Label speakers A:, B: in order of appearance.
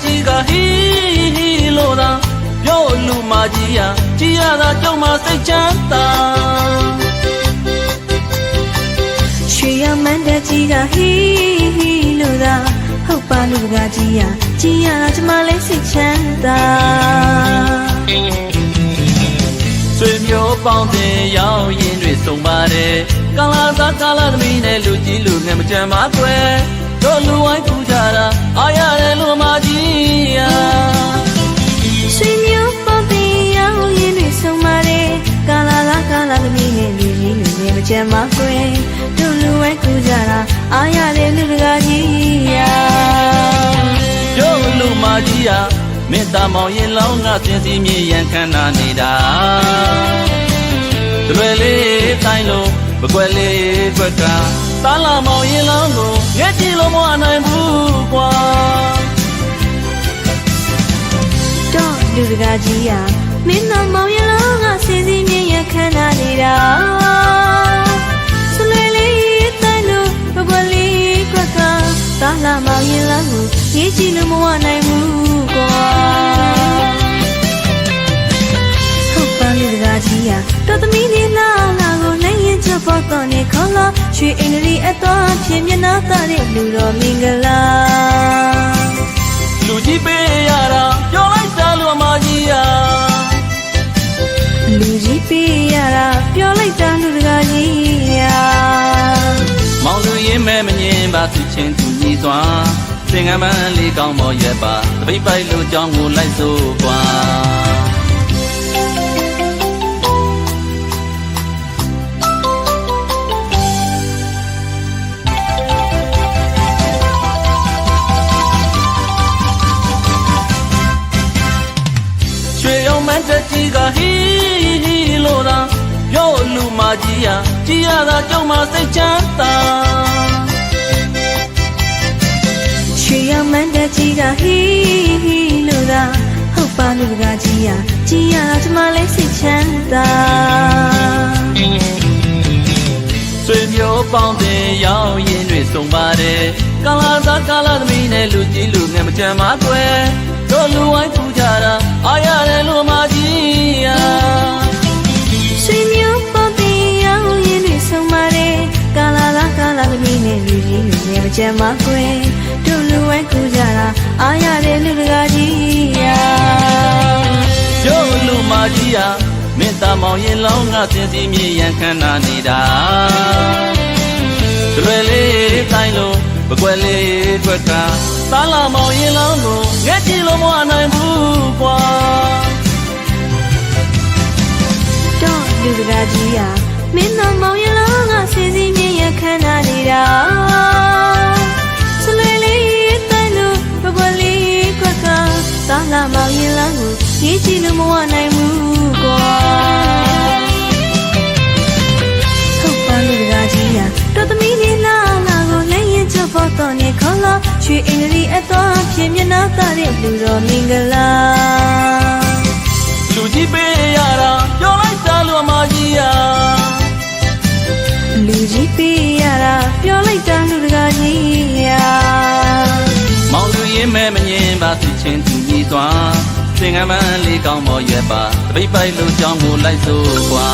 A: ကြီးကဟီလို့သာပြောလူမကြီးရကြည်ရတာကြောင့်မစိတ်ချမ်းသာ
B: ရွှေရမန်းတဲ့ကြီးကဟီလို့သာဟုတ်ပါလူကကြီးရကြည်ရတာကျမလေးစိတ်ချမ်းသာ
A: ဆွေမျိုးပေါင်းတင်ရောက်ရင်တွေစုံပါတယ်ကာလာသားကာလာသမီးနဲ့လူကြီးလူငယ်မကြမ်းပါကွယ်တို့လူဝိုင်းကူကြတာအားရတယ်လူမကြီးရ
B: ဆွေမျိုးပေါင်းတင်ရောက်ရင်တွေစုံပါတယ်ကာလာသားကာလာသမီးနဲ့လူကြီးလူငယ်မကြမ်းပါကွယ်တို့လူဝိုင်းကူကြတာအားရတယ်လူကကြီးရ
A: တို့လူမကြီးရမင်းသားမောင်ရင်လောင်းကစင်စီမြေရန်ခန္ဓာနေတာတွယ်လေးတိုင်းလုံးမကွယ်လေးကွက်ကတားလာမောင်ရင်လောင်းကိုငဲ့ကြည့်လို့မနိုင်ဘူးကွာ
B: တော့လူကကြီးရမင်းသားမောင်ရင်လောင်းကစင်စီမြေရန်ခန္ဓာနေတာဆွေလေးတိုင်းလုံးမကွယ်လေးကွက်ကတားလာမောင်ရင်လောင်းကိုငဲ့ကြည့်လို့မနိုင်ဘူးကွာကြီးရတော်သမီးလေးလာလာကိုနိုင်ရင်ချဖို့တော့နေခေါ်လာရွှေအင်္ဂလိပ်အတော်ဖြစ်မျက်နှာသားတဲ့လူတော်မင်္ဂလာ
A: လူကြီးပေးရတာပြောလိုက်တာလူမကြီးရ
B: လူကြီးပေးရတာပြောလိုက်တာလူတကာကြီးရ
A: မောင်လူရင်မဲမငင်းပါသူချင်းသူကြီးစွာသင်္ကန်းမန်းလေးကောင်းမော်ရက်ပါတပိတ်ပိုက်လူကြောင်းကိုလိုက်စို့ကွာတဲ့ကြီးကဟီလို့သာပြောလူမကြီးရကြည်ရတာကြောင့်မစိတ်ချမ်းသာ
B: ရွှေရမန်းတဲ့ကြီးကဟီလို့သာဟုတ်ပါလူကကြီးရကြည်ရတာကျမလေးစိတ်ချမ်းသာ
A: ဆွေမျိုးပေါင်းတင်ရောက်ရင်တွေစုံပါတယ်ကာလာသားကာလာသမီးနဲ့လူကြီးလူငယ်မကြမ်းပါကွယ်တို့လူဝိုင်းကူကြတာအားရတယ်လူမကြီးရ
B: ဆွေမျိုးပေါင်းတင်ရောက်ရင်တွေစုံပါတယ်ကာလာသားကာလာသမီးနဲ့လူကြီးလူငယ်မကြမ်းပါကွယ်တို့လူဝိုင်းကူကြတာအားရတယ်လူကကြီးရ
A: တို့လူမကြီးရမင်းသားမောင်ရင်လောင်းကစင်စီမြေရန်ခန္ဓာနေတာတွယ်လေးတိုင်းလုံးမကွယ်လေးထွက်ကတားလာမောင်ရင်လောင်းကိုငဲ့ကြည့်လို့မနိုင်ဘူးကွာ
B: တော့လူကကြီးရမင်းသားမောင်ရင်လောင်းကစင်စီမြေရခန္ဓာနေတာဆွေလေးတိုင်းလုံးမကွယ်လေးကွက်ကတားလာမောင်ရင်လောင်းကိုငဲ့ကြည့်လို့မနိုင်ဘူးကွာဟုတ်ပါလူကကြီးရတော်သမီးလေးလာလာကိုနိုင်ရင်ချဖို့တော့နေခေါ်လာရွှေအင်္ဂလိပ်အတော်ဖြစ်မျက်နှာသားတဲ့လူတော်မင်္ဂလာ
A: လူကြီးပေးရတာပြောလိုက်တာလူမကြီးရ
B: လူကြီးပေးရတာပြောလိုက်တာလူတကာကြီးရ
A: မောင်လူရင်မဲမငင်းပါသူချင်းသူကြီးစွာသင်္ကန်းမန်းလေးကောင်းမော်ရက်ပါတပိတ်ပိုက်လူကြောင်းကိုလိုက်စို့ကွာ